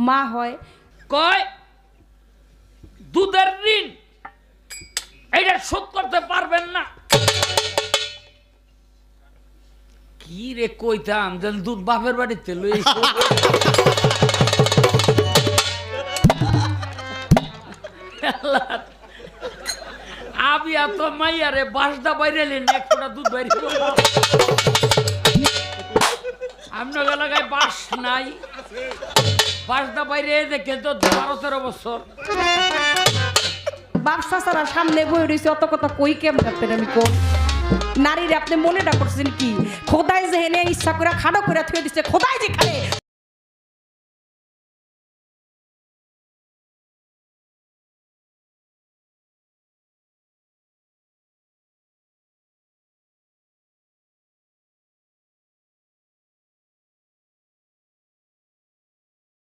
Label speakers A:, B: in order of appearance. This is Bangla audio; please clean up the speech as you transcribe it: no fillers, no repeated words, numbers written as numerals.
A: মা হয়।
B: কয় দুধের ঋণ এটা শোধ করতে পারবেন না। কি রে কইতাম যেন দুধ বাপের বাড়িতে লই আবি এত মাইয়ারে বাসদা বাইরে এক ফোঁটা দুধ বাইরে আপনার এলাকায় বাস নাই, বাসদা বাইরে দেখে তো 12-13 বছর।
A: বাপসা ছাড়া সামনে বই রয়েছে অত কথা কই কেমন আপনার আমি কোন নারীর আপনি মনেটা করছেন কি খোদাই যে হেনে ইচ্ছা করে খাড়ো করে থুয়ে দিচ্ছে খোদাই যেখানে